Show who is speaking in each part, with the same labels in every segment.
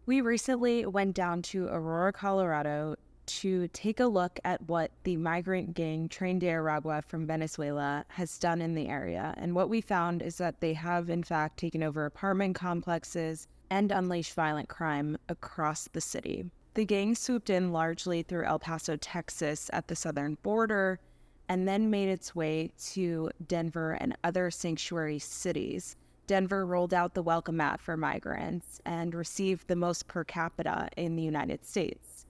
Speaker 1: We recently went down to Aurora, Colorado to take a look at what the migrant gang Tren de Aragua from Venezuela has done in the area. And what we found is that they have, in fact, taken over apartment complexes and unleashed violent crime across the city. The gang swooped in largely through El Paso, Texas, at the southern border, and then made its way to Denver and other sanctuary cities. Denver rolled out the welcome mat for migrants and received the most per capita in the United States.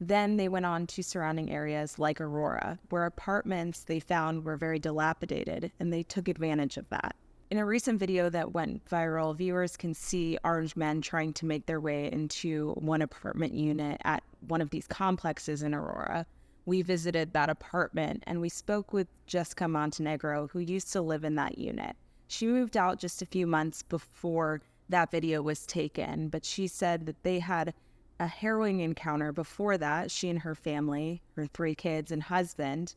Speaker 1: Then they went on to surrounding areas like Aurora, where apartments they found were very dilapidated, and they took advantage of that. In a recent video that went viral, viewers can see armed men trying to make their way into one apartment unit at one of these complexes in Aurora. We visited that apartment and we spoke with Jessica Montenegro, who used to live in that unit. She moved out just a few months before that video was taken, but she said that they had a harrowing encounter before that, she and her family, her 3 kids and husband,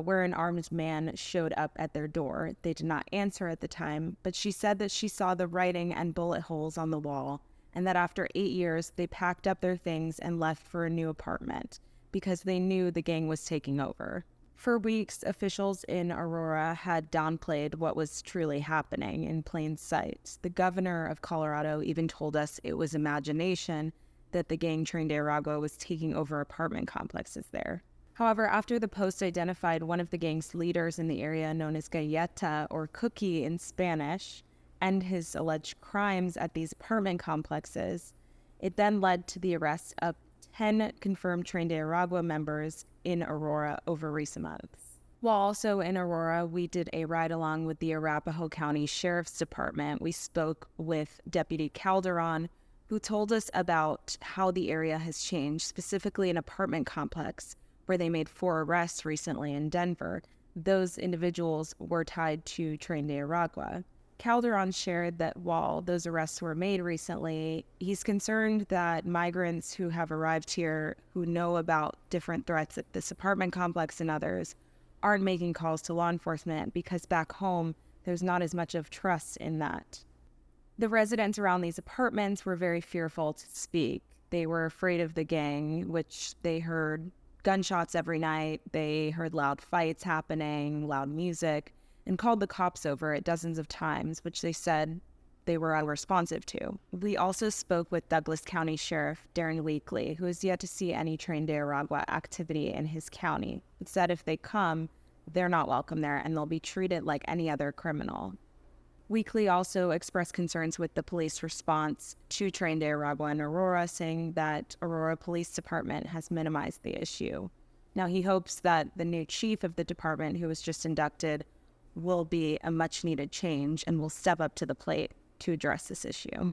Speaker 1: where an armed man showed up at their door. They did not answer at the time, but she said that she saw the writing and bullet holes on the wall, and that after 8 years, they packed up their things and left for a new apartment because they knew the gang was taking over. For weeks, officials in Aurora had downplayed what was truly happening in plain sight. The governor of Colorado even told us it was imagination that the gang Tren de Aragua was taking over apartment complexes there. However, after the Post identified one of the gang's leaders in the area, known as Galleta or Cookie in Spanish, and his alleged crimes at these apartment complexes, it then led to the arrest of 10 confirmed Tren de Aragua members in Aurora over recent months. While also in Aurora, we did a ride-along with the Arapahoe County Sheriff's Department. We spoke with Deputy Calderon, who told us about how the area has changed, specifically an apartment complex where they made 4 arrests recently in Denver. Those individuals were tied to Tren de Aragua. Calderon shared that while those arrests were made recently, he's concerned that migrants who have arrived here, who know about different threats at this apartment complex and others, aren't making calls to law enforcement because back home, there's not as much of trust in that. The residents around these apartments were very fearful to speak. They were afraid of the gang, which they heard gunshots every night. They heard loud fights happening, loud music, and called the cops over it dozens of times, which they said they were unresponsive to. We also spoke with Douglas County Sheriff Darren Weekly, who has yet to see any Tren de Aragua activity in his county. He said if they come, they're not welcome there and they'll be treated like any other criminal. Weekly also expressed concerns with the police response to Tren de Aragua in Aurora, saying that Aurora Police Department has minimized the issue. Now, he hopes that the new chief of the department, who was just inducted, will be a much-needed change and will step up to the plate to address this issue.